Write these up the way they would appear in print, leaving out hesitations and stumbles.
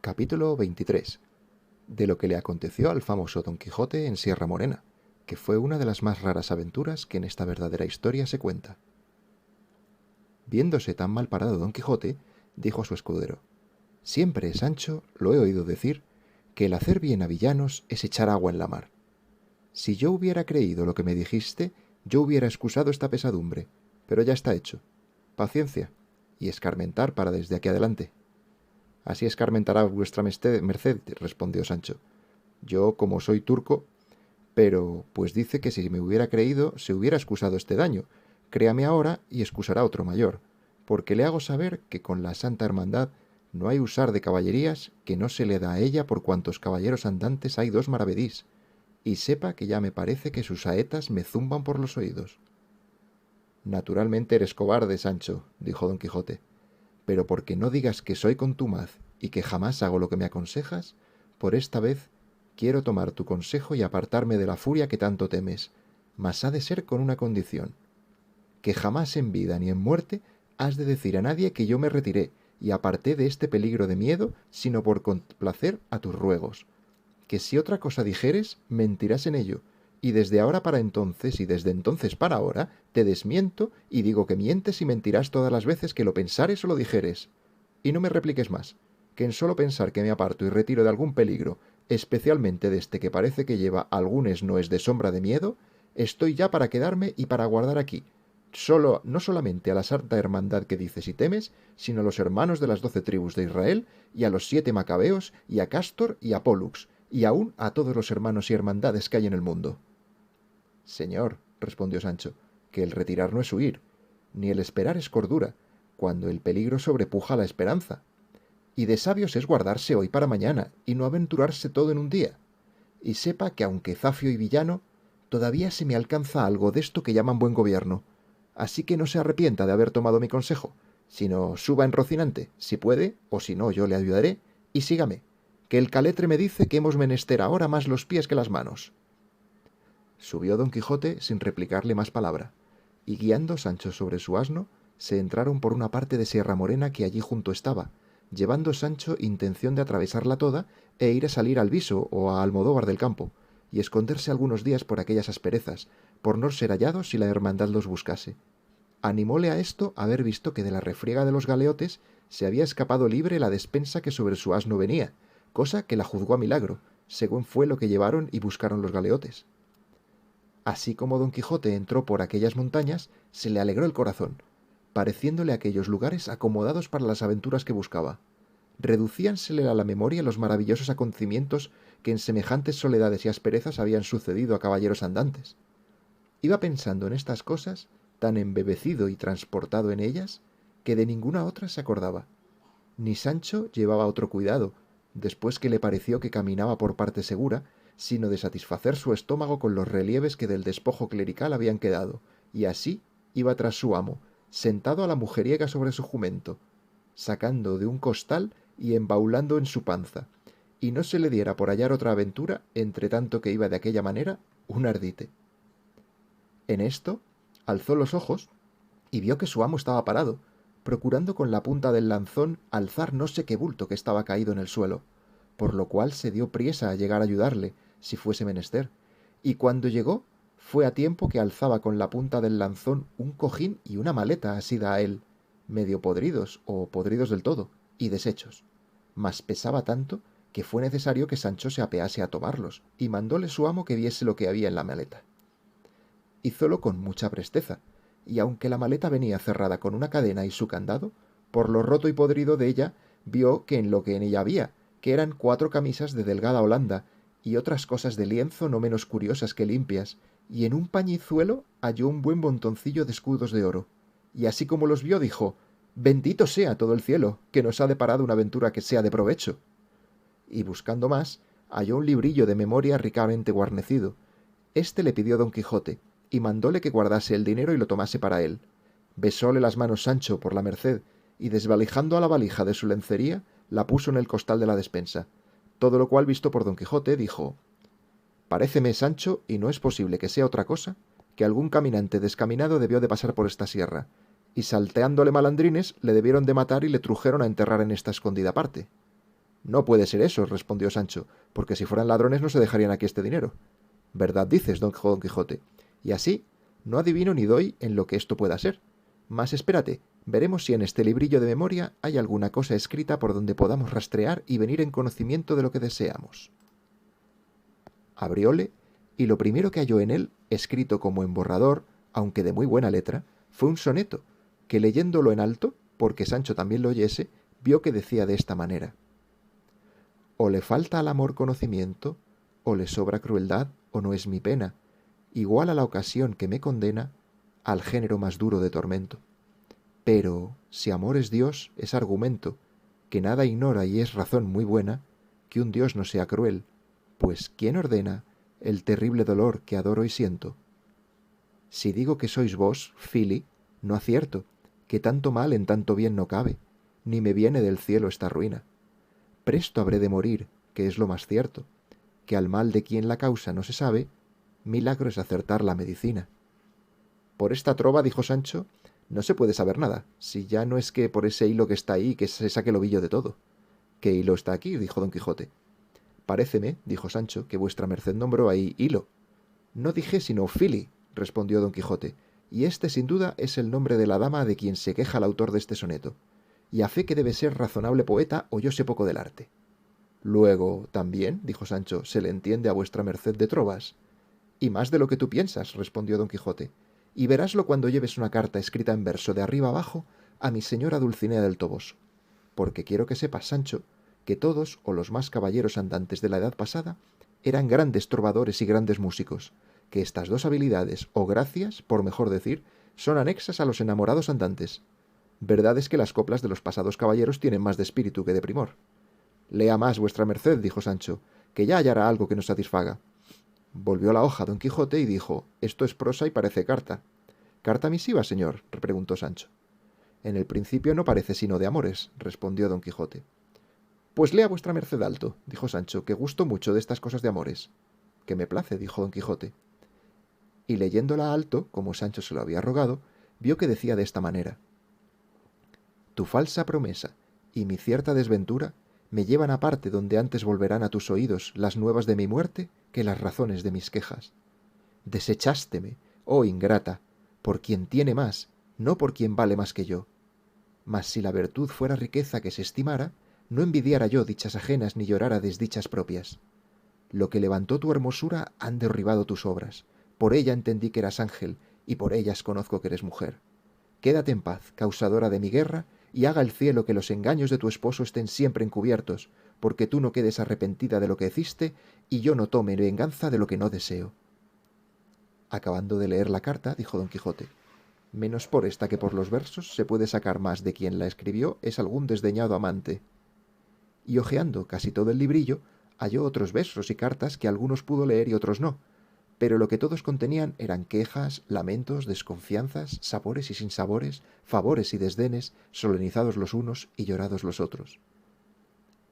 Capítulo 23. De lo que le aconteció al famoso Don Quijote en Sierra Morena, que fue una de las más raras aventuras que en esta verdadera historia se cuenta. Viéndose tan mal parado Don Quijote, dijo a su escudero: «Siempre, Sancho, lo he oído decir, que el hacer bien a villanos es echar agua en la mar. Si yo hubiera creído lo que me dijiste, yo hubiera excusado esta pesadumbre, pero ya está hecho. Paciencia, y escarmentar para desde aquí adelante». «Así escarmentará vuestra merced», respondió Sancho. «Yo, como soy turco, pero pues dice que si me hubiera creído, se hubiera excusado este daño. Créame ahora y excusará otro mayor, porque le hago saber que con la Santa Hermandad no hay usar de caballerías que no se le da a ella por cuantos caballeros andantes hay dos maravedís, y sepa que ya me parece que sus saetas me zumban por los oídos». «Naturalmente eres cobarde, Sancho», dijo Don Quijote, «pero porque no digas que soy contumaz y que jamás hago lo que me aconsejas, por esta vez quiero tomar tu consejo y apartarme de la furia que tanto temes, mas ha de ser con una condición: que jamás en vida ni en muerte has de decir a nadie que yo me retiré y aparté de este peligro de miedo, sino por complacer a tus ruegos. Que si otra cosa dijeres, mentirás en ello, y desde ahora para entonces y desde entonces para ahora te desmiento y digo que mientes y mentirás todas las veces que lo pensares o lo dijeres. Y no me repliques más, que en solo pensar que me aparto y retiro de algún peligro, especialmente de este que parece que lleva algún esnoes de sombra de miedo, estoy ya para quedarme y para guardar aquí, no solamente a la Santa Hermandad que dices y temes, sino a los hermanos de las 12 tribus de Israel, y a los 7 macabeos, y a Cástor y a Pólux, y aún a todos los hermanos y hermandades que hay en el mundo». «Señor», respondió Sancho, «que el retirar no es huir, ni el esperar es cordura, cuando el peligro sobrepuja la esperanza. Y de sabios es guardarse hoy para mañana, y no aventurarse todo en un día. Y sepa que aunque zafio y villano, todavía se me alcanza algo de esto que llaman buen gobierno. Así que no se arrepienta de haber tomado mi consejo, sino suba en Rocinante, si puede, o si no yo le ayudaré, y sígame, que el caletre me dice que hemos menester ahora más los pies que las manos». Subió Don Quijote sin replicarle más palabra, y guiando Sancho sobre su asno, se entraron por una parte de Sierra Morena que allí junto estaba, llevando Sancho intención de atravesarla toda e ir a salir al Viso o a Almodóvar del Campo, y esconderse algunos días por aquellas asperezas, por no ser hallados si la hermandad los buscase. Animóle a esto haber visto que de la refriega de los galeotes se había escapado libre la despensa que sobre su asno venía, cosa que la juzgó a milagro, según fue lo que llevaron y buscaron los galeotes. Así como Don Quijote entró por aquellas montañas, se le alegró el corazón, pareciéndole aquellos lugares acomodados para las aventuras que buscaba. Reducíansele a la memoria los maravillosos acontecimientos que en semejantes soledades y asperezas habían sucedido a caballeros andantes. Iba pensando en estas cosas, tan embebecido y transportado en ellas, que de ninguna otra se acordaba. Ni Sancho llevaba otro cuidado, después que le pareció que caminaba por parte segura, sino de satisfacer su estómago con los relieves que del despojo clerical habían quedado, y así iba tras su amo, sentado a la mujeriega sobre su jumento, sacando de un costal y embaulando en su panza, y no se le diera por hallar otra aventura, entre tanto que iba de aquella manera, un ardite. En esto alzó los ojos y vio que su amo estaba parado, procurando con la punta del lanzón alzar no sé qué bulto que estaba caído en el suelo, por lo cual se dio priesa a llegar a ayudarle, si fuese menester, y cuando llegó fue a tiempo que alzaba con la punta del lanzón un cojín y una maleta asida a él, medio podridos o podridos del todo, y deshechos, mas pesaba tanto que fue necesario que Sancho se apease a tomarlos, y mandóle su amo que viese lo que había en la maleta. Hízolo con mucha presteza, y aunque la maleta venía cerrada con una cadena y su candado, por lo roto y podrido de ella vio que en lo que en ella había, que eran 4 camisas de delgada holanda y otras cosas de lienzo no menos curiosas que limpias, y en un pañizuelo halló un buen montoncillo de escudos de oro, y así como los vio dijo: «Bendito sea todo el cielo, que nos ha deparado una aventura que sea de provecho». Y buscando más, halló un librillo de memoria ricamente guarnecido. Este le pidió Don Quijote, y mandóle que guardase el dinero y lo tomase para él. Besóle las manos Sancho por la merced, y desvalijando a la valija de su lencería, la puso en el costal de la despensa, todo lo cual visto por Don Quijote, dijo: «Paréceme, Sancho, y no es posible que sea otra cosa, que algún caminante descaminado debió de pasar por esta sierra, y salteándole malandrines le debieron de matar y le trujeron a enterrar en esta escondida parte». No puede ser eso, respondió Sancho, porque si fueran ladrones no se dejarían aquí este dinero. Verdad dices, don Quijote, y así no adivino ni doy en lo que esto pueda ser. Mas espérate, veremos si en este librillo de memoria hay alguna cosa escrita por donde podamos rastrear y venir en conocimiento de lo que deseamos. Abrióle, y lo primero que halló en él, escrito como en borrador, aunque de muy buena letra, fue un soneto, que leyéndolo en alto, porque Sancho también lo oyese, vio que decía de esta manera: o le falta al amor conocimiento, o le sobra crueldad, o no es mi pena, igual a la ocasión que me condena al género más duro de tormento. Pero, si amor es Dios, es argumento, que nada ignora y es razón muy buena, que un Dios no sea cruel, pues ¿quién ordena el terrible dolor que adoro y siento? Si digo que sois vos, Fili, no acierto, que tanto mal en tanto bien no cabe, ni me viene del cielo esta ruina. Presto habré de morir, que es lo más cierto, que al mal de quien la causa no se sabe, milagro es acertar la medicina. Por esta trova, dijo Sancho, no se puede saber nada, si ya no es que por ese hilo que está ahí que se saque el ovillo de todo. ¿Qué hilo está aquí? Dijo don Quijote. Paréceme, dijo Sancho, que vuestra merced nombró ahí hilo. No dije sino Fili, respondió don Quijote, y este sin duda es el nombre de la dama de quien se queja el autor de este soneto, y a fe que debe ser razonable poeta o yo sé poco del arte. Luego, también, dijo Sancho, se le entiende a vuestra merced de trovas. Y más de lo que tú piensas, respondió don Quijote, y veráslo cuando lleves una carta escrita en verso de arriba abajo a mi señora Dulcinea del Toboso, porque quiero que sepas, Sancho, que todos, o los más caballeros andantes de la edad pasada, eran grandes trovadores y grandes músicos, que estas dos habilidades, o gracias, por mejor decir, son anexas a los enamorados andantes. Verdad es que las coplas de los pasados caballeros tienen más de espíritu que de primor. Lea más vuestra merced, dijo Sancho, que ya hallará algo que nos satisfaga. Volvió la hoja don Quijote y dijo: esto es prosa y parece carta. ¿Carta misiva, señor?, preguntó Sancho. En el principio no parece sino de amores, respondió don Quijote. Pues lea vuestra merced alto, dijo Sancho, que gusto mucho de estas cosas de amores. Que me place, dijo don Quijote. Y leyéndola alto, como Sancho se lo había rogado, vio que decía de esta manera: tu falsa promesa y mi cierta desventura me llevan a parte donde antes volverán a tus oídos las nuevas de mi muerte que las razones de mis quejas. Desechásteme, oh ingrata, por quien tiene más, no por quien vale más que yo. Mas si la virtud fuera riqueza que se estimara, no envidiara yo dichas ajenas ni llorara desdichas propias. Lo que levantó tu hermosura han derribado tus obras. Por ella entendí que eras ángel, y por ellas conozco que eres mujer. Quédate en paz, causadora de mi guerra, y haga el cielo que los engaños de tu esposo estén siempre encubiertos, porque tú no quedes arrepentida de lo que hiciste, y yo no tome venganza de lo que no deseo. Acabando de leer la carta, dijo don Quijote: menos por esta que por los versos se puede sacar más de quien la escribió es algún desdeñado amante. Y hojeando casi todo el librillo, halló otros versos y cartas que algunos pudo leer y otros no, pero lo que todos contenían eran quejas, lamentos, desconfianzas, sabores y sinsabores, favores y desdenes, solenizados los unos y llorados los otros.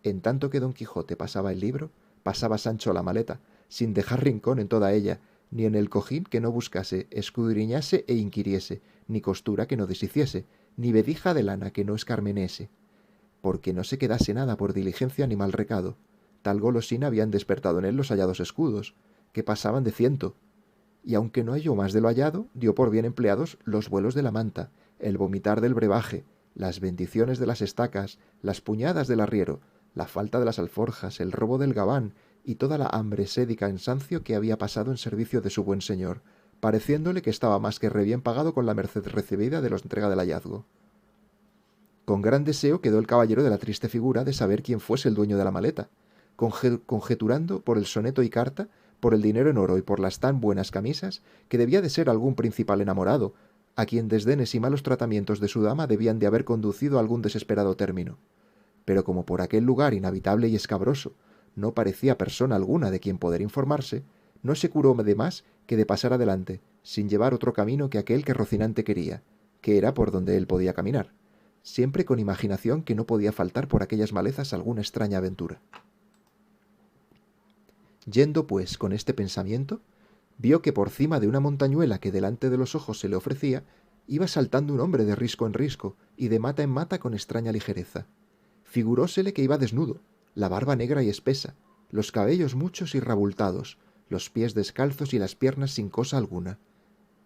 En tanto que don Quijote pasaba el libro, pasaba Sancho la maleta, sin dejar rincón en toda ella, ni en el cojín que no buscase, escudriñase e inquiriese, ni costura que no deshiciese, ni vedija de lana que no escarmenese, porque no se quedase nada por diligencia ni mal recado. Tal golosina habían despertado en él los hallados escudos, que pasaban de 100, y aunque no halló más de lo hallado, dio por bien empleados los vuelos de la manta, el vomitar del brebaje, las bendiciones de las estacas, las puñadas del arriero, la falta de las alforjas, el robo del gabán, y toda la hambre, sed y cansancio que había pasado en servicio de su buen señor, pareciéndole que estaba más que re bien pagado con la merced recibida de la entrega del hallazgo. Con gran deseo quedó el caballero de la triste figura de saber quién fuese el dueño de la maleta, conjeturando por el soneto y carta, por el dinero en oro y por las tan buenas camisas, que debía de ser algún principal enamorado, a quien desdenes y malos tratamientos de su dama debían de haber conducido a algún desesperado término. Pero como por aquel lugar inhabitable y escabroso no parecía persona alguna de quien poder informarse, no se curó de más que de pasar adelante, sin llevar otro camino que aquel que Rocinante quería, que era por donde él podía caminar, siempre con imaginación que no podía faltar por aquellas malezas alguna extraña aventura. Yendo, pues, con este pensamiento, vio que por cima de una montañuela que delante de los ojos se le ofrecía, iba saltando un hombre de risco en risco y de mata en mata con extraña ligereza. Figurósele que iba desnudo, la barba negra y espesa, los cabellos muchos y rabultados, los pies descalzos y las piernas sin cosa alguna.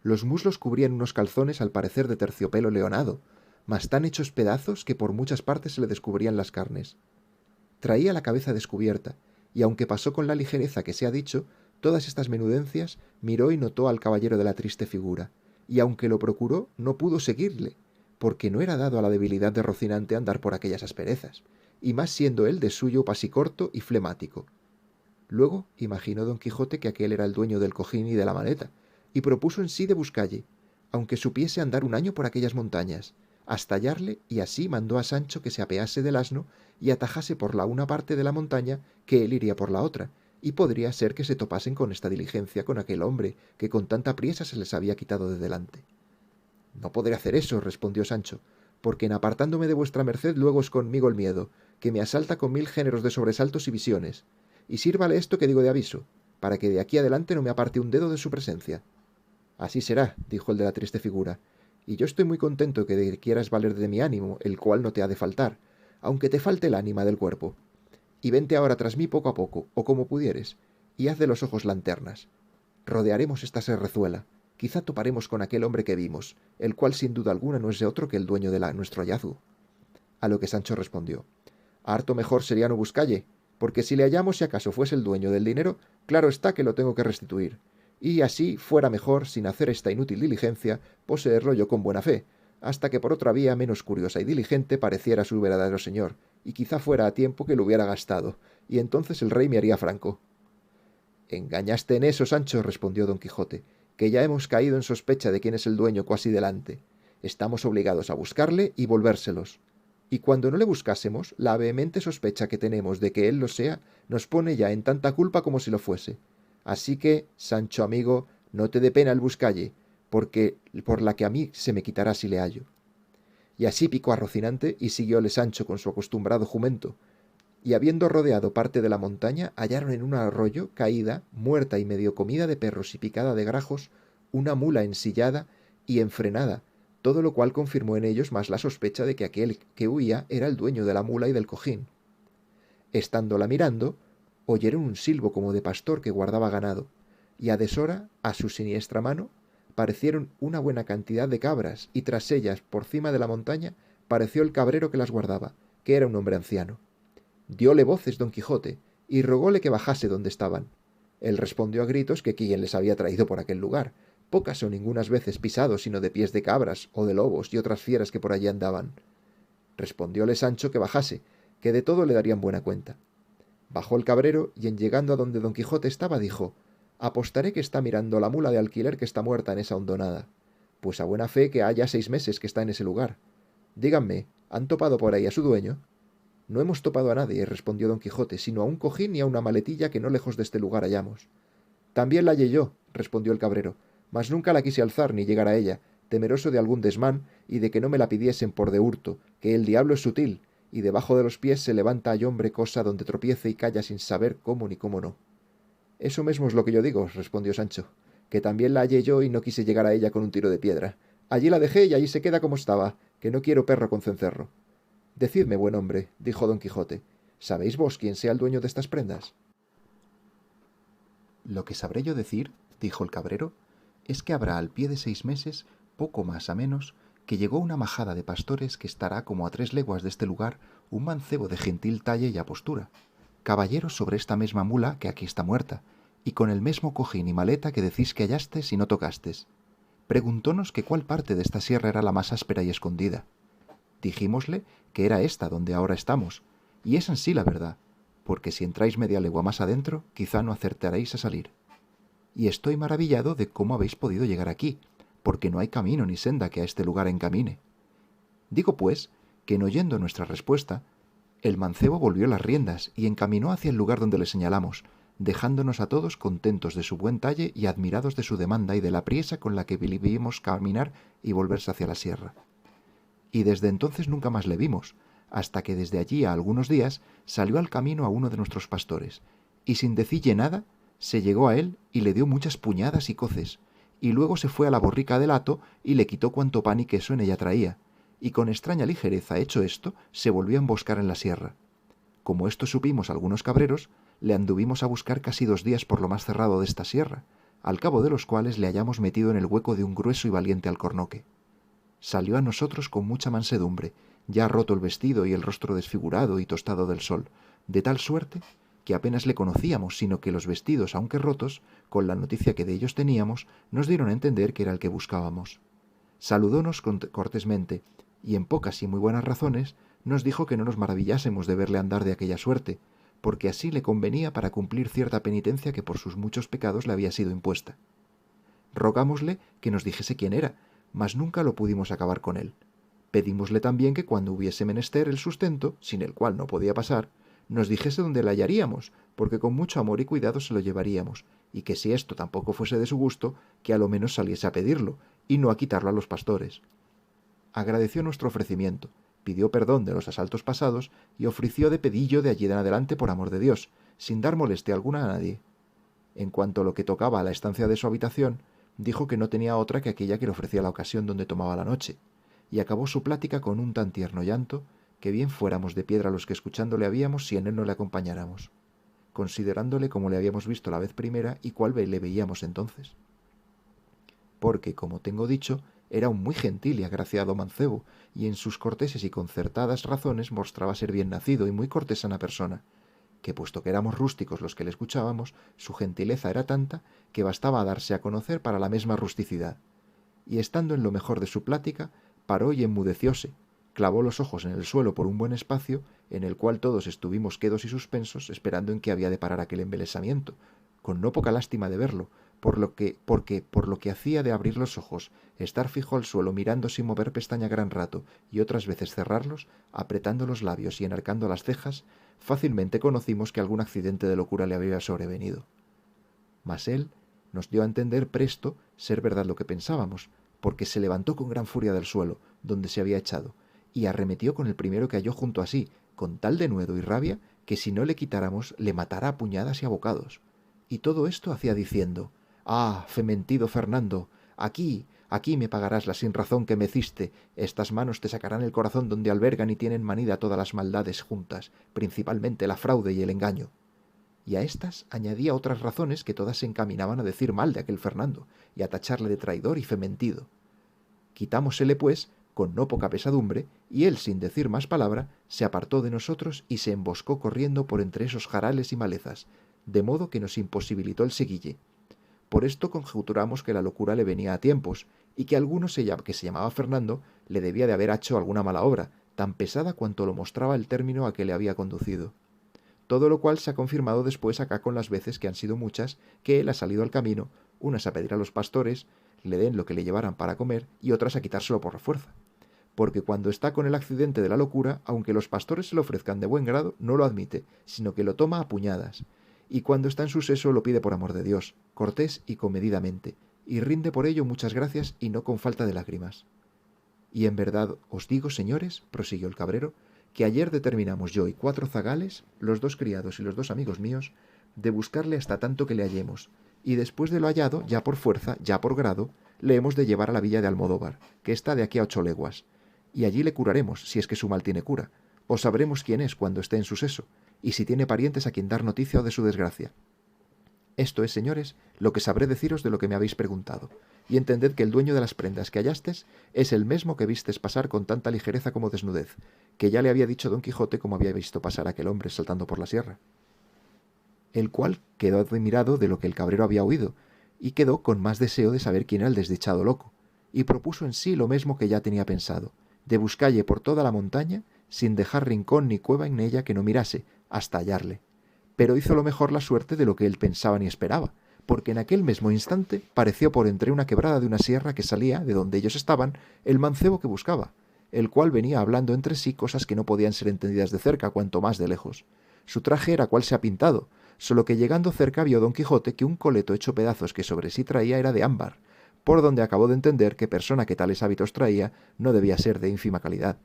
Los muslos cubrían unos calzones al parecer de terciopelo leonado, mas tan hechos pedazos que por muchas partes se le descubrían las carnes. Traía la cabeza descubierta, y aunque pasó con la ligereza que se ha dicho, todas estas menudencias miró y notó al caballero de la triste figura, y aunque lo procuró, no pudo seguirle, porque no era dado a la debilidad de Rocinante andar por aquellas asperezas, y más siendo él de suyo pasicorto y flemático. Luego imaginó don Quijote que aquel era el dueño del cojín y de la maleta, y propuso en sí de buscalle, aunque supiese andar un año por aquellas montañas, hasta hallarle, y así mandó a Sancho que se apease del asno y atajase por la una parte de la montaña, que él iría por la otra, y podría ser que se topasen con esta diligencia con aquel hombre que con tanta priesa se les había quitado de delante. No podré hacer eso, respondió Sancho, porque en apartándome de vuestra merced luego es conmigo el miedo, que me asalta con 1000 géneros de sobresaltos y visiones, y sírvale esto que digo de aviso, para que de aquí adelante no me aparte un dedo de su presencia. Así será, dijo el de la triste figura, y yo estoy muy contento que quieras valer de mi ánimo, el cual no te ha de faltar, aunque te falte el ánima del cuerpo. Y vente ahora tras mí poco a poco, o como pudieres, y haz de los ojos lanternas. Rodearemos esta serrezuela, quizá toparemos con aquel hombre que vimos, el cual sin duda alguna no es de otro que el dueño de nuestro hallazgo. A lo que Sancho respondió: harto mejor sería no buscalle, porque si le hallamos, si acaso fuese el dueño del dinero, claro está que lo tengo que restituir, y así fuera mejor, sin hacer esta inútil diligencia, poseerlo yo con buena fe, hasta que por otra vía menos curiosa y diligente pareciera su verdadero señor, y quizá fuera a tiempo que lo hubiera gastado, y entonces el rey me haría franco. Engañaste en eso, Sancho, respondió don Quijote, que ya hemos caído en sospecha de quién es el dueño cuasi delante. Estamos obligados a buscarle y volvérselos. Y cuando no le buscásemos, la vehemente sospecha que tenemos de que él lo sea, nos pone ya en tanta culpa como si lo fuese. Así que, Sancho amigo, no te dé pena el buscalle, porque por la que a mí se me quitará si le hallo. Y así picó a Rocinante y siguióle Sancho con su acostumbrado jumento, y habiendo rodeado parte de la montaña, hallaron en un arroyo, caída, muerta y medio comida de perros y picada de grajos, una mula ensillada y enfrenada, todo lo cual confirmó en ellos más la sospecha de que aquel que huía era el dueño de la mula y del cojín. Estándola mirando, oyeron un silbo como de pastor que guardaba ganado, y a deshora, a su siniestra mano, parecieron una buena cantidad de cabras, y tras ellas, por cima de la montaña, pareció el cabrero que las guardaba, que era un hombre anciano. Dióle voces don Quijote, y rogóle que bajase donde estaban. Él respondió a gritos que quién les había traído por aquel lugar, pocas o ningunas veces pisados sino de pies de cabras, o de lobos y otras fieras que por allí andaban. Respondióle Sancho que bajase, que de todo le darían buena cuenta. Bajó el cabrero, y en llegando a donde don Quijote estaba, dijo: apostaré que está mirando la mula de alquiler que está muerta en esa hondonada, pues a buena fe que ha ya 6 meses que está en ese lugar. Díganme, ¿han topado por ahí a su dueño? No hemos topado a nadie, respondió don Quijote, sino a un cojín y a una maletilla que no lejos de este lugar hallamos. También la hallé yo, respondió el cabrero, mas nunca la quise alzar ni llegar a ella, temeroso de algún desmán y de que no me la pidiesen por de hurto, que el diablo es sutil, y debajo de los pies se levanta hay hombre cosa donde tropiece y calla sin saber cómo ni cómo no. Eso mismo es lo que yo digo, respondió Sancho, que también la hallé yo y no quise llegar a ella con un tiro de piedra. Allí la dejé y allí se queda como estaba, que no quiero perro con cencerro. Decidme, buen hombre, dijo don Quijote, ¿sabéis vos quién sea el dueño de estas prendas? Lo que sabré yo decir, dijo el cabrero, es que habrá al pie de 6 meses, poco más a menos, que llegó una majada de pastores que estará como a 3 leguas de este lugar un mancebo de gentil talle y apostura, caballero sobre esta mesma mula que aquí está muerta, y con el mesmo cojín y maleta que decís que hallastes y no tocastes. Preguntónos que cuál parte de esta sierra era la más áspera y escondida. Dijímosle que era esta donde ahora estamos, y es ansí la verdad, porque si entráis media legua más adentro, quizá no acertaréis a salir. Y estoy maravillado de cómo habéis podido llegar aquí, porque no hay camino ni senda que a este lugar encamine. Digo, pues, que en oyendo nuestra respuesta, el mancebo volvió las riendas y encaminó hacia el lugar donde le señalamos, dejándonos a todos contentos de su buen talle y admirados de su demanda y de la priesa con la que vimos caminar y volverse hacia la sierra. Y desde entonces nunca más le vimos, hasta que desde allí a algunos días salió al camino a uno de nuestros pastores, y sin decille nada, se llegó a él y le dio muchas puñadas y coces, y luego se fue a la borrica del hato y le quitó cuanto pan y queso en ella traía, y con extraña ligereza hecho esto, se volvió a emboscar en la sierra. Como esto supimos algunos cabreros, le anduvimos a buscar casi 2 días por lo más cerrado de esta sierra, al cabo de los cuales le hallamos metido en el hueco de un grueso y valiente alcornoque. Salió a nosotros con mucha mansedumbre, ya roto el vestido y el rostro desfigurado y tostado del sol, de tal suerte que apenas le conocíamos, sino que los vestidos, aunque rotos, con la noticia que de ellos teníamos, nos dieron a entender que era el que buscábamos. Saludónos cortésmente, y en pocas y muy buenas razones nos dijo que no nos maravillásemos de verle andar de aquella suerte, porque así le convenía para cumplir cierta penitencia que por sus muchos pecados le había sido impuesta. Rogámosle que nos dijese quién era, mas nunca lo pudimos acabar con él. Pedímosle también que cuando hubiese menester el sustento, sin el cual no podía pasar, nos dijese dónde la hallaríamos, porque con mucho amor y cuidado se lo llevaríamos, y que si esto tampoco fuese de su gusto, que a lo menos saliese a pedirlo, y no a quitarlo a los pastores. Agradeció nuestro ofrecimiento, pidió perdón de los asaltos pasados y ofreció de pedillo de allí en adelante por amor de Dios, sin dar molestia alguna a nadie. En cuanto a lo que tocaba a la estancia de su habitación, dijo que no tenía otra que aquella que le ofrecía la ocasión donde tomaba la noche, y acabó su plática con un tan tierno llanto que bien fuéramos de piedra los que escuchándole habíamos si en él no le acompañáramos, considerándole como le habíamos visto la vez primera y cuál le veíamos entonces. Porque, como tengo dicho, era un muy gentil y agraciado mancebo, y en sus corteses y concertadas razones mostraba ser bien nacido y muy cortesana persona, que puesto que éramos rústicos los que le escuchábamos, su gentileza era tanta que bastaba a darse a conocer para la misma rusticidad. Y estando en lo mejor de su plática, paró y enmudecióse, clavó los ojos en el suelo por un buen espacio, en el cual todos estuvimos quedos y suspensos, esperando en qué había de parar aquel embelesamiento, con no poca lástima de verlo, porque por lo que hacía de abrir los ojos, estar fijo al suelo mirando sin mover pestaña gran rato y otras veces cerrarlos, apretando los labios y enarcando las cejas, fácilmente conocimos que algún accidente de locura le había sobrevenido. Mas él nos dio a entender presto ser verdad lo que pensábamos, porque se levantó con gran furia del suelo, donde se había echado, y arremetió con el primero que halló junto a sí, con tal denuedo y rabia que si no le quitáramos le matara a puñadas y a bocados. Y todo esto hacía diciendo: «Ah, fementido Fernando, aquí, aquí me pagarás la sinrazón que me hiciste, estas manos te sacarán el corazón donde albergan y tienen manida todas las maldades juntas, principalmente la fraude y el engaño». Y a estas añadía otras razones que todas se encaminaban a decir mal de aquel Fernando, y a tacharle de traidor y fementido. Quitámosele, pues, con no poca pesadumbre, y él, sin decir más palabra, se apartó de nosotros y se emboscó corriendo por entre esos jarales y malezas, de modo que nos imposibilitó el seguille. Por esto conjeturamos que la locura le venía a tiempos, y que alguno que se llamaba Fernando le debía de haber hecho alguna mala obra, tan pesada cuanto lo mostraba el término a que le había conducido. Todo lo cual se ha confirmado después acá con las veces que han sido muchas, que él ha salido al camino, unas a pedir a los pastores le den lo que le llevaran para comer y otras a quitárselo por la fuerza. Porque cuando está con el accidente de la locura, aunque los pastores se lo ofrezcan de buen grado, no lo admite, sino que lo toma a puñadas. Y cuando está en su seso lo pide por amor de Dios, cortés y comedidamente, y rinde por ello muchas gracias y no con falta de lágrimas. Y en verdad os digo, señores, prosiguió el cabrero, que ayer determinamos yo y 4 zagales, los 2 criados y los 2 amigos míos, de buscarle hasta tanto que le hallemos, y después de lo hallado, ya por fuerza, ya por grado, le hemos de llevar a la villa de Almodóvar, que está de aquí a 8 leguas, y allí le curaremos, si es que su mal tiene cura, o sabremos quién es cuando esté en su seso, y si tiene parientes a quien dar noticia o de su desgracia. Esto es, señores, lo que sabré deciros de lo que me habéis preguntado, y entended que el dueño de las prendas que hallástes es el mismo que vistes pasar con tanta ligereza como desnudez, que ya le había dicho Don Quijote cómo había visto pasar a aquel hombre saltando por la sierra. El cual quedó admirado de lo que el cabrero había oído, y quedó con más deseo de saber quién era el desdichado loco, y propuso en sí lo mismo que ya tenía pensado, de buscalle por toda la montaña, sin dejar rincón ni cueva en ella que no mirase, hasta hallarle. Pero hizo lo mejor la suerte de lo que él pensaba ni esperaba, porque en aquel mismo instante pareció por entre una quebrada de una sierra que salía, de donde ellos estaban, el mancebo que buscaba, el cual venía hablando entre sí cosas que no podían ser entendidas de cerca, cuanto más de lejos. Su traje era cual se ha pintado, solo que llegando cerca vio Don Quijote que un coleto hecho pedazos que sobre sí traía era de ámbar, por donde acabó de entender que persona que tales hábitos traía no debía ser de ínfima calidad.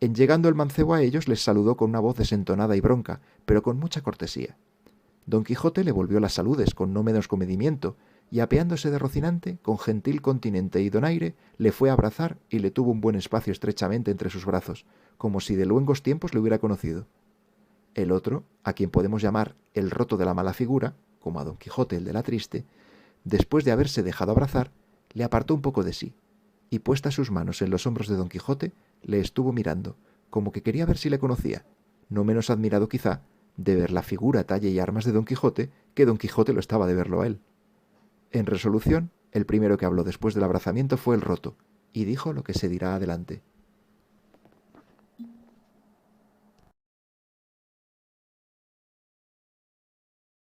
En llegando el mancebo a ellos les saludó con una voz desentonada y bronca, pero con mucha cortesía. Don Quijote le volvió las saludes con no menos comedimiento, y apeándose de Rocinante, con gentil continente y donaire, le fue a abrazar y le tuvo un buen espacio estrechamente entre sus brazos, como si de luengos tiempos le hubiera conocido. El otro, a quien podemos llamar el roto de la mala figura, como a Don Quijote el de la triste, después de haberse dejado abrazar, le apartó un poco de sí, y puestas sus manos en los hombros de Don Quijote, le estuvo mirando, como que quería ver si le conocía, no menos admirado quizá de ver la figura, talla y armas de Don Quijote, que Don Quijote lo estaba de verlo a él. En resolución, el primero que habló después del abrazamiento fue el roto, y dijo lo que se dirá adelante.